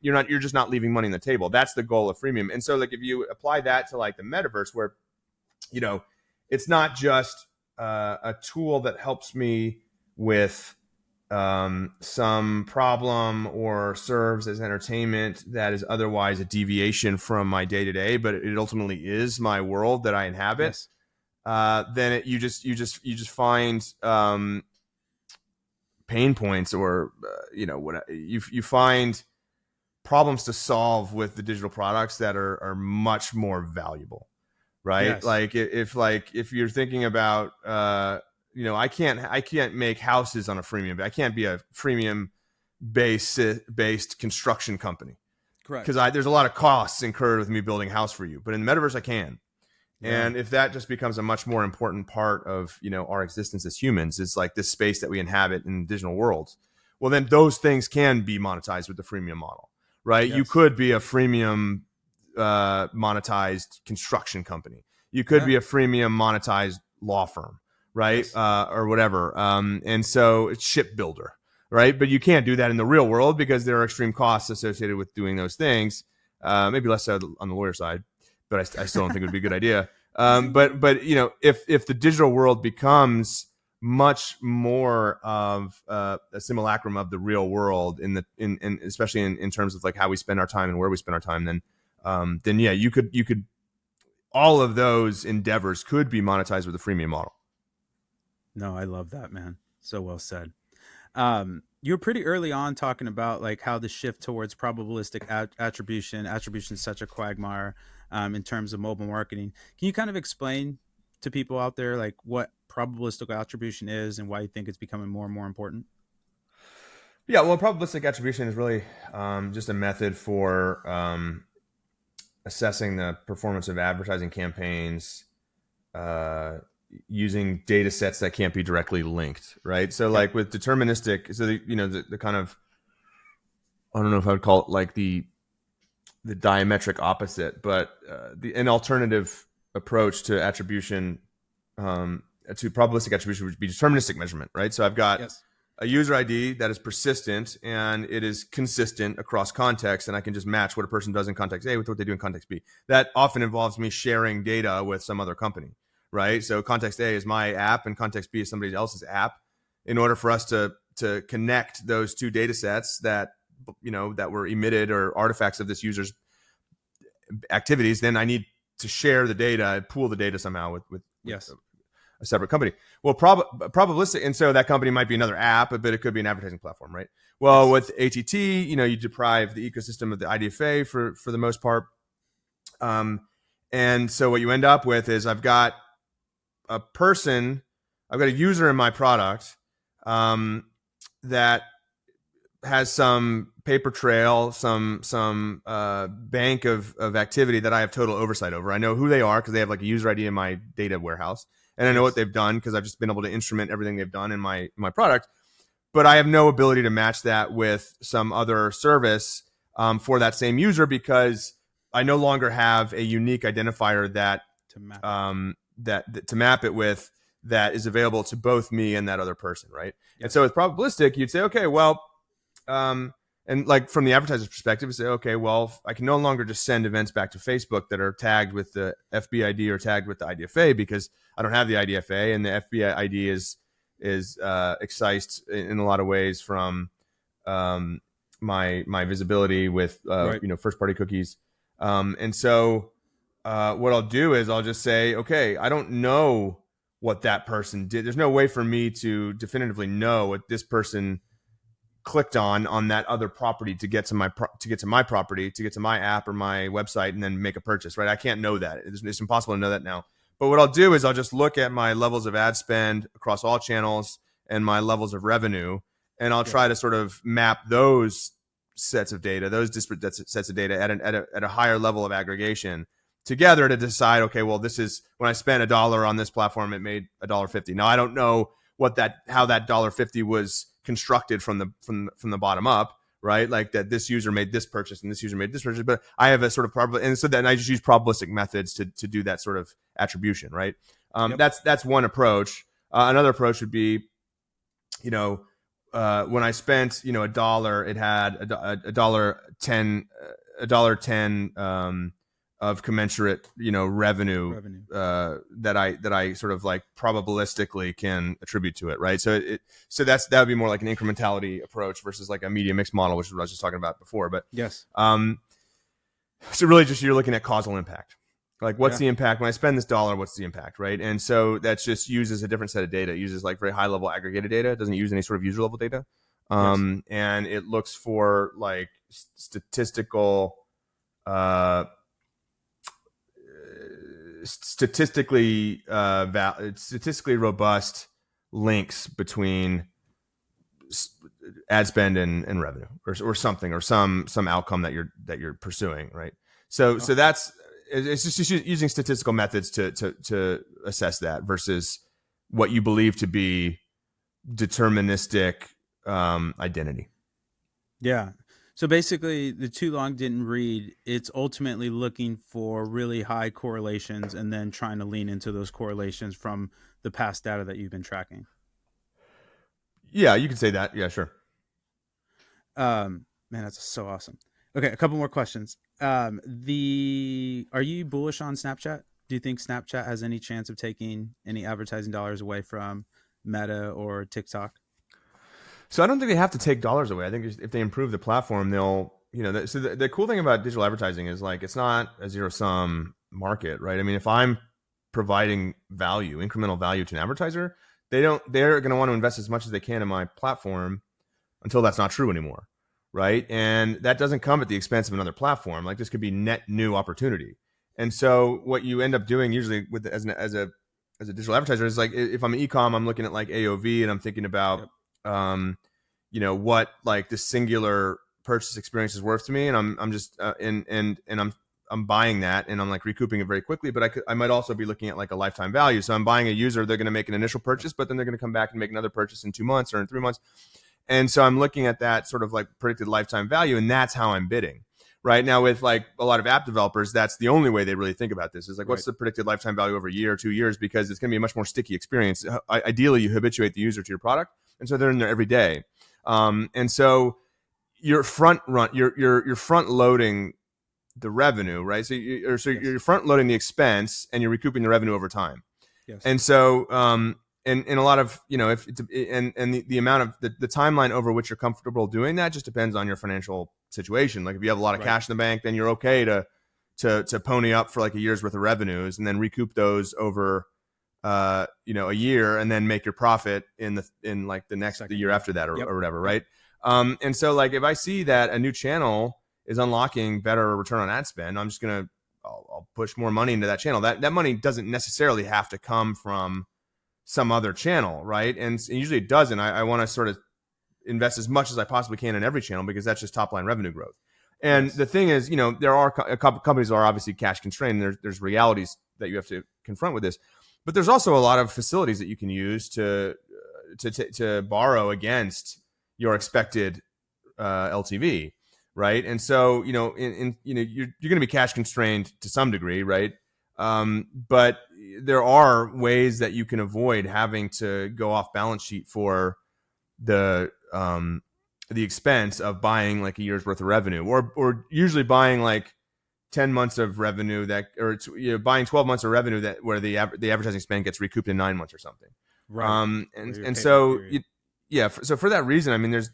You're just not leaving money on the table. That's the goal of freemium. And so like, if you apply that to like the metaverse, where, it's not just a tool that helps me with some problem or serves as entertainment that is otherwise a deviation from my day to day, but it ultimately is my world that I inhabit. Yes. Then you just find pain points, or you find problems to solve with the digital products that are much more valuable, right? Yes. Like if you're thinking about, I can't make houses on a freemium. I can't be a freemium based construction company. Correct. Because there's a lot of costs incurred with me building a house for you. But in the metaverse, I can. Yeah. And if that just becomes a much more important part of, our existence as humans, it's like this space that we inhabit in digital worlds. Well, then those things can be monetized with the freemium model. Right. Yes. You could be a freemium monetized construction company. You could be a freemium monetized law firm. Right. Yes. Or whatever. And so it's shipbuilder. Right. But you can't do that in the real world because there are extreme costs associated with doing those things. Maybe less so on the lawyer side, but I still don't think it would be a good idea. But if the digital world becomes much more of a simulacrum of the real world, in especially in terms of like how we spend our time and where we spend our time, then yeah, you could all of those endeavors could be monetized with a freemium model. No, I love that, man. So well said. You were pretty early on talking about like how the shift towards probabilistic attribution is such a quagmire in terms of mobile marketing. Can you kind of explain to people out there like what probabilistic attribution is and why you think it's becoming more and more important? Yeah, well, probabilistic attribution is really just a method for assessing the performance of advertising campaigns using data sets that can't be directly linked, right? So like with deterministic, so the kind of, I don't know if I would call it like the diametric opposite, but an alternative approach to attribution, to probabilistic attribution would be deterministic measurement, right? So I've got a user ID that is persistent and it is consistent across context, and I can just match what a person does in context A with what they do in context B. That often involves me sharing data with some other company, right? So context A is my app and context B is somebody else's app. In order for us to connect those two data sets that were emitted or artifacts of this user's activities, then I need to share the data, pool the data somehow with a separate company. Well, probabilistic, and so that company might be another app, but it could be an advertising platform, right? Well, with ATT, you deprive the ecosystem of the IDFA for the most part. And so what you end up with is I've got a person I've got a user in my product that has some paper trail, some bank of activity that I have total oversight over. I know who they are because they have like a user ID in my data warehouse, and I know what they've done because I've just been able to instrument everything they've done in my product. But I have no ability to match that with some other service for that same user because I no longer have a unique identifier that to map it with that is available to both me and that other person, right? Yes. And so with probabilistic, you'd say, okay, well, and like from the advertiser's perspective, you say, okay, well, I can no longer just send events back to Facebook that are tagged with the FBID or tagged with the IDFA because I don't have the IDFA, and the FBID is excised in a lot of ways from my visibility with first party cookies, and so what I'll do is I'll just say, okay, I don't know what that person did. There's no way for me to definitively know what this person clicked on that other property to get to my property, to get to my app or my website, and then make a purchase, right? I can't know that. It's impossible to know that now. But what I'll do is I'll just look at my levels of ad spend across all channels and my levels of revenue, and I'll try to sort of map those sets of data, those disparate sets of data at a higher level of aggregation together to decide, okay, well, this is when I spent $1 on this platform, it made $1.50. Now I don't know how that $1.50 was constructed from the bottom up, right? Like that this user made this purchase and this user made this purchase, but I have a sort of and so then I just use probabilistic methods to do that sort of attribution, right? That's one approach. Another approach would be, when I spent $1, it had $1.10 of commensurate revenue that I sort of like probabilistically can attribute to it, right? So that would be more like an incrementality approach versus like a media mix model, which is what I was just talking about before. But yes, so really just you're looking at causal impact. Like what's the impact when I spend this $1? What's the impact, right? And so that just uses a different set of data. It uses like very high level aggregated data. It doesn't use any sort of user level data, and it looks for like statistically robust links between ad spend and revenue or something or some outcome that you're pursuing, right? So that's it's just using statistical methods to assess that versus what you believe to be deterministic identity. Yeah. So basically, the too long didn't read. It's ultimately looking for really high correlations and then trying to lean into those correlations from the past data that you've been tracking. Yeah, you could say that. Yeah, sure. Man, that's so awesome. Okay, a couple more questions. Are you bullish on Snapchat? Do you think Snapchat has any chance of taking any advertising dollars away from Meta or TikTok? So I don't think they have to take dollars away. I think if they improve the platform, they'll, so the cool thing about digital advertising is like, it's not a zero sum market, right? I mean, if I'm providing value, incremental value to an advertiser, they're going to want to invest as much as they can in my platform until that's not true anymore. Right. And that doesn't come at the expense of another platform. Like this could be net new opportunity. And so what you end up doing usually with as a digital advertiser is like, if I'm an e-com, I'm looking at like AOV and I'm thinking about, what like this singular purchase experience is worth to me. And I'm just, I'm buying that and I'm like recouping it very quickly, but I might also be looking at like a lifetime value. So I'm buying a user, they're going to make an initial purchase, but then they're going to come back and make another purchase in 2 months or in 3 months. And so I'm looking at that sort of like predicted lifetime value, and that's how I'm bidding. Right now with like a lot of app developers, that's the only way they really think about this is like, what's the predicted lifetime value over a year or 2 years? Because it's going to be a much more sticky experience. Ideally, you habituate the user to your product. And so they're in there every day. And so you're front loading the revenue, right? So you're front loading the expense and you're recouping the revenue over time. Yes. And so, and a lot of, if it's, and the amount of the timeline over which you're comfortable doing that just depends on your financial situation. Like if you have a lot of cash in the bank, then you're okay to pony up for like a year's worth of revenues and then recoup those over, a year and then make your profit in the year after that or whatever. Right. And so like, if I see that a new channel is unlocking better return on ad spend, I'm just going to, I'll push more money into that channel. That money doesn't necessarily have to come from some other channel, right? And usually it doesn't. I want to sort of invest as much as I possibly can in every channel because that's just top line revenue growth. And the thing is, there are a couple companies that are obviously cash constrained. There's realities that you have to confront with this, but there's also a lot of facilities that you can use to borrow against your expected LTV, right? And so you're going to be cash constrained to some degree, right? But there are ways that you can avoid having to go off balance sheet for the expense of buying like a year's worth of revenue, or usually buying like 10 months of revenue buying 12 months of revenue that where the advertising spend gets recouped in 9 months or something. Right. And so so for that reason, I mean, there's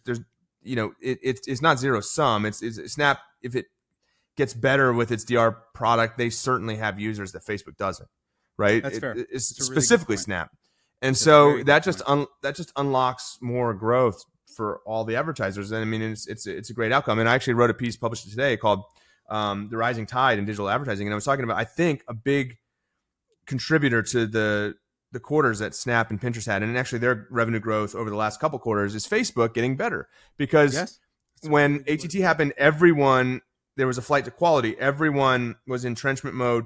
it's not zero sum. It's Snap, if it gets better with its DR product, they certainly have users that Facebook doesn't, right? That's fair. It's a really specifically Snap. And so that just unlocks more growth for all the advertisers. And I mean, it's a great outcome. And I actually wrote a piece published today called The Rising Tide in Digital Advertising. And I was talking about, I think, a big contributor to the quarters that Snap and Pinterest had, and actually their revenue growth over the last couple quarters, is Facebook getting better. Because when ATT happened, there was a flight to quality. Everyone was in entrenchment mode.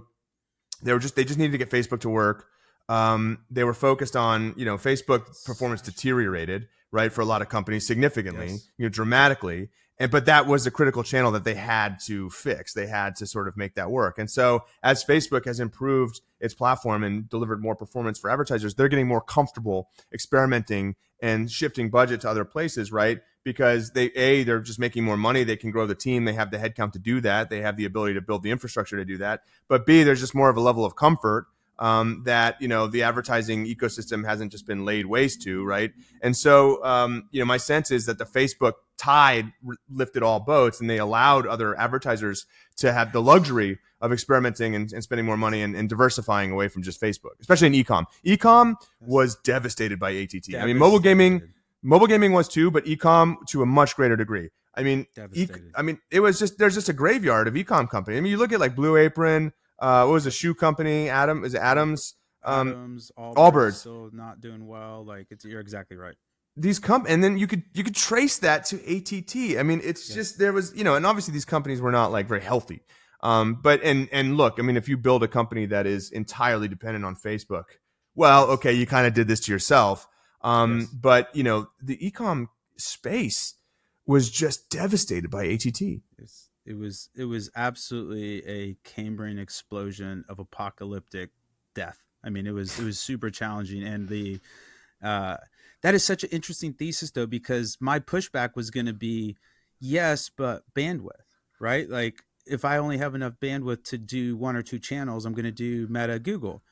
They just needed to get Facebook to work. They were focused on, Facebook performance deteriorated, right, for a lot of companies significantly, dramatically. But that was a critical channel that they had to fix. They had to sort of make that work. And so as Facebook has improved its platform and delivered more performance for advertisers, they're getting more comfortable experimenting and shifting budget to other places, right? Because they're just making more money. They can grow the team. They have the headcount to do that. They have the ability to build the infrastructure to do that. But B, there's just more of a level of comfort that the advertising ecosystem hasn't just been laid waste to, right? And so my sense is that the Facebook tide lifted all boats, and they allowed other advertisers to have the luxury of experimenting and spending more money and diversifying away from just Facebook, especially in ecom. Ecom was devastated by ATT. I mean, mobile gaming was too, but ecom to a much greater degree. I mean, there's just a graveyard of ecom company. I mean, you look at like Blue Apron. What was the shoe company? Adams? Allbirds still not doing well. Like you're exactly right. And then you could trace that to ATT. I mean, it's just, there was, and obviously these companies were not like very healthy. But look, I mean, if you build a company that is entirely dependent on Facebook, well, okay, you kind of did this to yourself. But the ecom space was just devastated by ATT. It was absolutely a Cambrian explosion of apocalyptic death. I mean, it was super challenging, and that is such an interesting thesis though, because my pushback was going to be, yes, but bandwidth, right? Like if I only have enough bandwidth to do one or two channels, I'm going to do Meta, Google.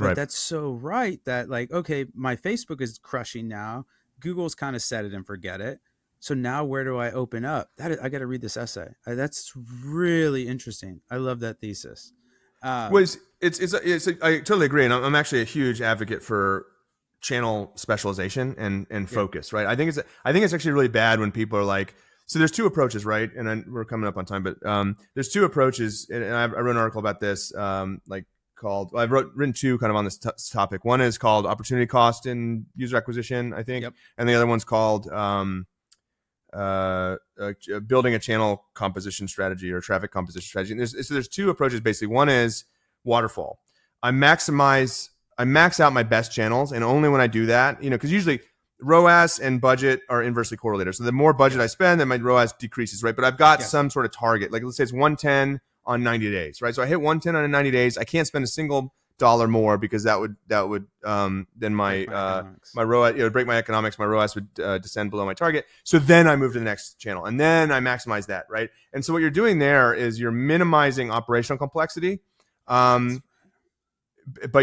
But that's so right that like, okay, my Facebook is crushing now. Google's kind of set it and forget it. So now where do I open up? I got to read this essay. That's really interesting. I love that thesis. I totally agree. And I'm actually a huge advocate for channel specialization and focus, right? I think it's actually really bad when people are like, so there's two approaches, right? And we're coming up on time, but there's two approaches. And I wrote an article about this, I've written two kind of on this topic. One is called opportunity cost in user acquisition, I think. Yep. And the other one's called building a channel composition strategy or traffic composition strategy. And there's two approaches basically. One is waterfall. I max out my best channels, and only when I do that, because usually ROAS and budget are inversely correlated. So the more budget I spend, then my ROAS decreases, right? But I've got some sort of target. Like let's say it's 110 on 90 days, right? So I hit 110 on 90 days. I can't spend a single dollar more because that would then my ROAS, it would break my economics. My ROAS would descend below my target. So then I move to the next channel, and then I maximize that, right? And so what you're doing there is you're minimizing operational complexity, but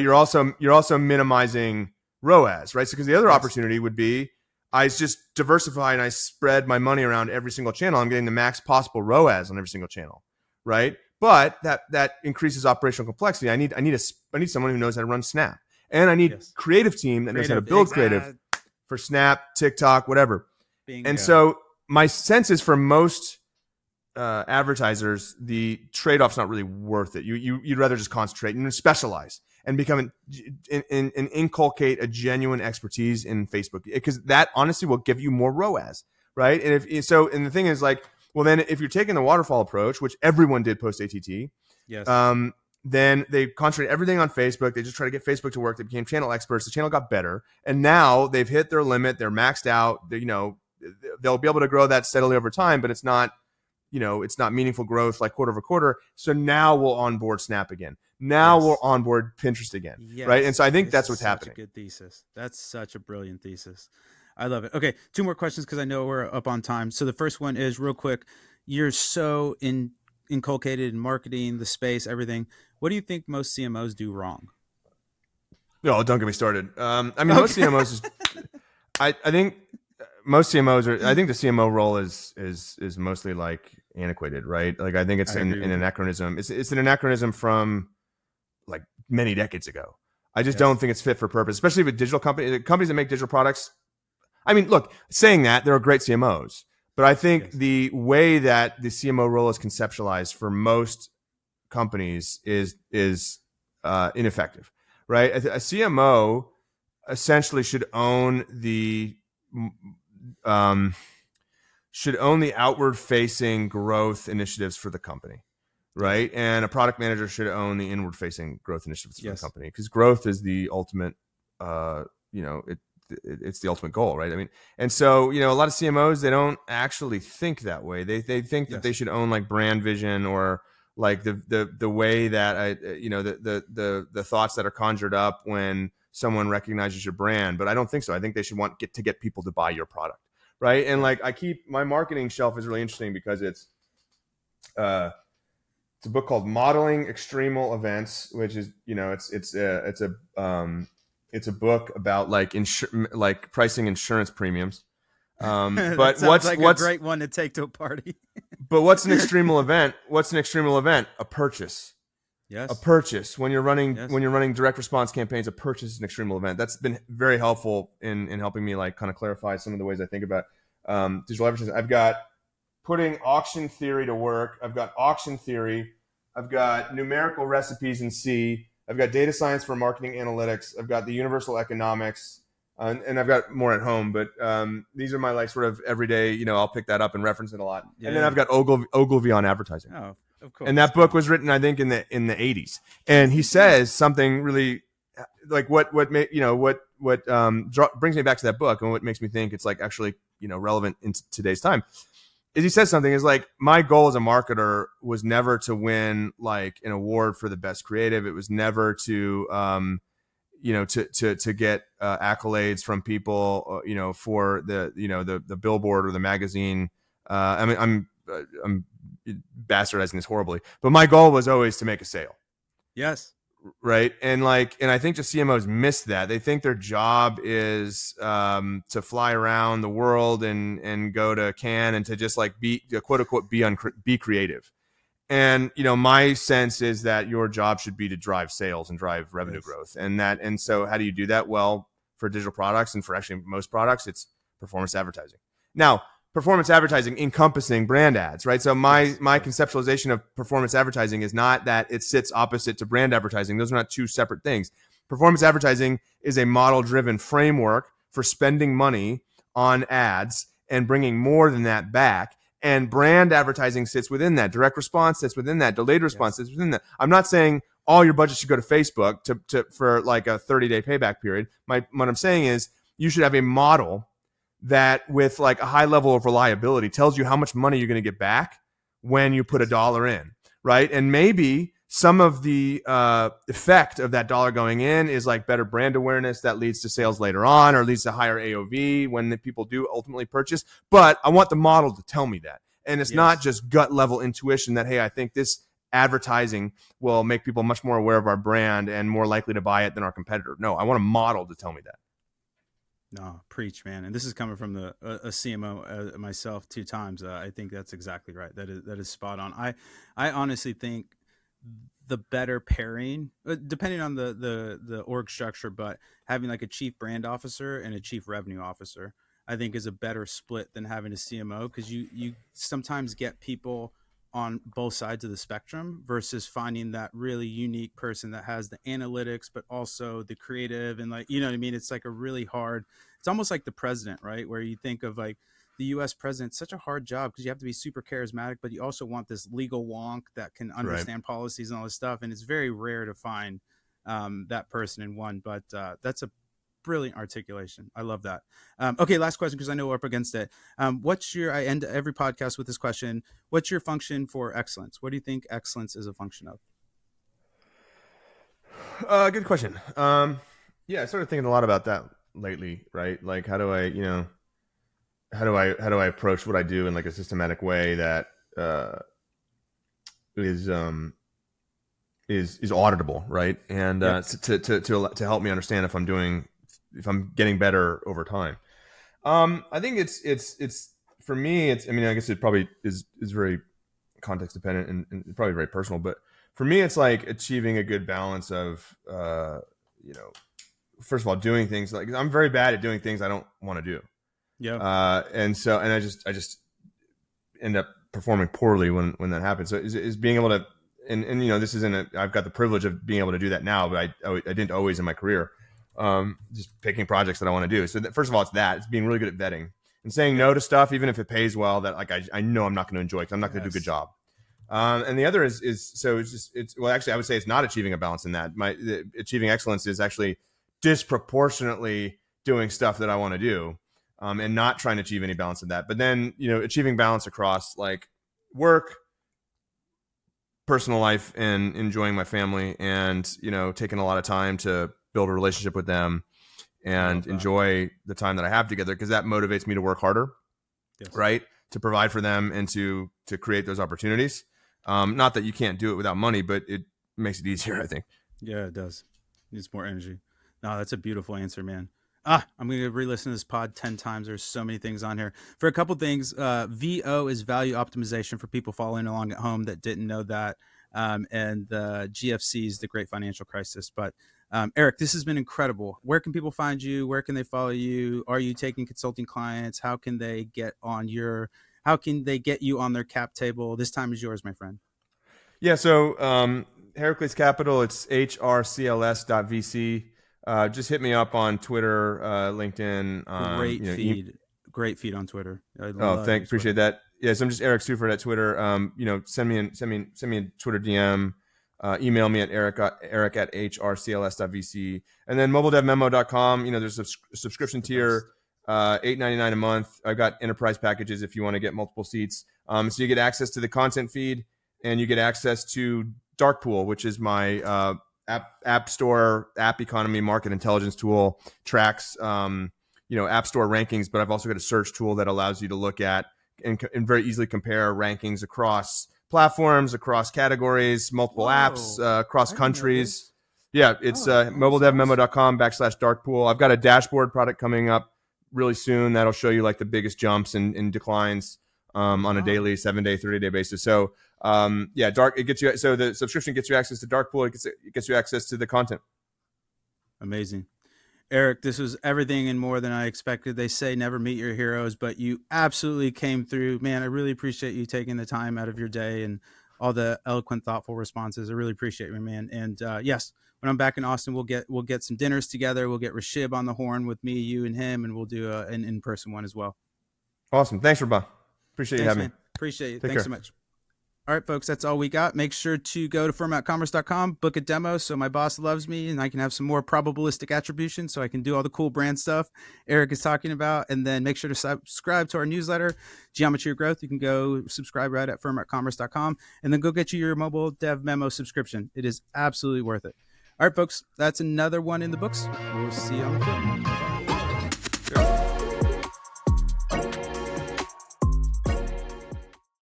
you're also minimizing ROAS, right? So because the other opportunity would be I just diversify and I spread my money around every single channel. I'm getting the max possible ROAS on every single channel, right? But that increases operational complexity. I need someone who knows how to run Snap, and I need creative team that knows how to build creative for Snap, TikTok, whatever. Bingo. And so my sense is for most advertisers, the trade-off's not really worth it. You'd rather just concentrate and specialize. and and inculcate a genuine expertise in Facebook, because that honestly will give you more ROAS, right? And and the thing is, like, well, then if you're taking the waterfall approach, which everyone did post ATT, Yes. then they concentrated everything on Facebook. They just tried to get Facebook to work. They became channel experts. The channel got better, and now they've hit their limit. They're maxed out. They'll be able to grow that steadily over time, but it's not, it's not meaningful growth like quarter over quarter. So now we'll onboard Snap again. Now we'll onboard Pinterest again, right? And so I think that's what's happening. Such a good thesis. That's such a brilliant thesis. I love it. Okay, 2 more questions because I know we're up on time. So the first one is real quick. You're so inculcated in marketing, the space, everything. What do you think most CMOs do wrong? No, don't get me started. Most CMOs is, I think most CMOs are. I think the CMO role is mostly like antiquated, right? Like I think it's an anachronism. It's an anachronism from like many decades ago. I just don't think it's fit for purpose, especially with digital companies that make digital products. I mean, look, saying that, there are great CMOs, but I think the way that the CMO role is conceptualized for most companies is ineffective, right? A CMO essentially should own the outward facing growth initiatives for the company, right? And a product manager should own the inward facing growth initiatives for the company, because growth is the ultimate, it's the ultimate goal, right? I mean, and so, a lot of CMOs, they don't actually think that way. They think that they should own like brand vision, or like the way that the thoughts that are conjured up when someone recognizes your brand. But I don't think so. I think they should get people to buy your product, right? And like my marketing shelf is really interesting because it's a book called Modeling Extremal Events, which is it's a book about like pricing insurance premiums. But what's a great one to take to a party. But what's an extremal event? What's an extremal event? A purchase. Yes. A purchase. When you're running direct response campaigns, a purchase is an extremal event. That's been very helpful in helping me like kind of clarify some of the ways I think about digital advertising. I've got putting auction theory to work. I've got auction theory. I've got numerical recipes in C. I've got data science for marketing analytics. I've got the universal economics. And I've got more at home, but these are my like sort of everyday, I'll pick that up and reference it a lot. Yeah. And then I've got Ogilvy on advertising. Oh, of course. And that book was written, I think, in the 80s. And he says something really like what brings me back to that book, and what makes me think it's like actually, relevant in today's time, is he says something is like, my goal as a marketer was never to win like an award for the best creative. It was never to to get accolades from people, for the billboard or the magazine. I mean, I'm bastardizing this horribly, but my goal was always to make a sale. Yes. Right. And I think the CMOs miss that. They think their job is to fly around the world and go to Cannes and to just like be quote unquote be creative. And my sense is that your job should be to drive sales and drive revenue growth, and so how do you do that? Well, for digital products and for actually most products, it's performance advertising. Now, performance advertising encompassing brand ads, right? So my conceptualization of performance advertising is not that it sits opposite to brand advertising. Those are not two separate things. Performance advertising is a model-driven framework for spending money on ads and bringing more than that back. And brand advertising sits within that. Direct response sits within that. Delayed response sits within that. I'm not saying all your budget should go to Facebook for like a 30-day payback period. What I'm saying is you should have a model that with like a high level of reliability tells you how much money you're going to get back when you put $1 in, right? And maybe some of the effect of that dollar going in is like better brand awareness that leads to sales later on, or leads to higher AOV when the people do ultimately purchase. But I want the model to tell me that. And it's not just gut level intuition that, hey, I think this advertising will make people much more aware of our brand and more likely to buy it than our competitor. No, I want a model to tell me that. No, preach, man. And this is coming from a CMO myself 2 times. I think that's exactly right. That is spot on. I honestly think the better pairing, depending on the org structure, but having like a chief brand officer and a chief revenue officer, I think is a better split than having a CMO, because you sometimes get people on both sides of the spectrum versus finding that really unique person that has the analytics, but also the creative and like, you know what I mean? It's like a really hard, it's almost like the president, right? Where you think of like the US president, such a hard job because you have to be super charismatic, but you also want this legal wonk that can understand policies and all this stuff. And it's very rare to find that person in one, but that's a brilliant articulation. I love that. Okay, last question, because I know we're up against it. I end every podcast with this question. What's your function for excellence? What do you think excellence is a function of? Good question. Yeah, I started thinking a lot about that lately, right? Like, how do I approach what I do in like a systematic way that is auditable, right? And to help me understand if I'm getting better over time. I think it's for me, I mean, I guess it probably is very context dependent and probably very personal, but for me, it's like achieving a good balance of, first of all, doing things like, I'm very bad at doing things I don't want to do. Yeah. And I just end up performing poorly when that happens. So is being able to, and I've got the privilege of being able to do that now, but I didn't always in my career. Just picking projects that I want to do. So first of all, it's being really good at vetting and saying no to stuff, even if it pays well, that like, I know I'm not going to enjoy because I'm not going to do a good job. And the other actually, I would say it's not achieving a balance in that. Achieving excellence is actually disproportionately doing stuff that I want to do, and not trying to achieve any balance in that. But then, achieving balance across like work, personal life, and enjoying my family, and, taking a lot of time to build a relationship with them and enjoy the time that I have together, because that motivates me to work harder, right? To provide for them and to create those opportunities. Not that you can't do it without money, but it makes it easier, I think. Yeah, it does. Needs more energy. No, that's a beautiful answer, man. I'm going to re-listen to this pod 10 times. There's so many things on here. For a couple things, VO is value optimization for people following along at home that didn't know that. And the GFC is the Great Financial Crisis. But Eric, this has been incredible. Where can people find you? Where can they follow you? Are you taking consulting clients? How can they get you on their cap table? This time is yours, my friend. Yeah. So Heracles Capital, it's hrcls.vc. Just hit me up on Twitter, LinkedIn. Great feed on Twitter. Appreciate that. Yes, I'm just Eric Seufert at Twitter. Send me a Twitter DM. Email me at eric@hrcls.vc, and then mobiledevmemo.com. There's a subscription tier, $8.99 a month. I've got enterprise packages if you want to get multiple seats. So you get access to the content feed, and you get access to Darkpool, which is my app store, app economy, market intelligence tool. Tracks app store rankings, but I've also got a search tool that allows you to look at and very easily compare rankings across platforms, across categories, multiple apps, across countries. Yeah, it's mobiledevmemo.com/darkpool. I've got a dashboard product coming up really soon that'll show you like the biggest jumps and declines on a daily, 7-day, 30-day basis. So it gets you. So the subscription gets you access to Darkpool. It gets you access to the content. Amazing. Eric, this was everything and more than I expected. They say never meet your heroes, but you absolutely came through. Man, I really appreciate you taking the time out of your day and all the eloquent, thoughtful responses. I really appreciate you, man. And yes, when I'm back in Austin, we'll get some dinners together. We'll get Rashib on the horn with me, you, and him, and we'll do an in-person one as well. Awesome. Thanks, Rabah. Appreciate you having me. Appreciate it. Thanks so much. All right, folks, that's all we got. Make sure to go to firm.commerce.com, book a demo so my boss loves me and I can have some more probabilistic attribution so I can do all the cool brand stuff Eric is talking about. And then make sure to subscribe to our newsletter, Geometry of Growth. You can go subscribe right at firm.commerce.com and then go get you your MobileDev Memo subscription. It is absolutely worth it. All right, folks, that's another one in the books. We'll see you on the film. Sure.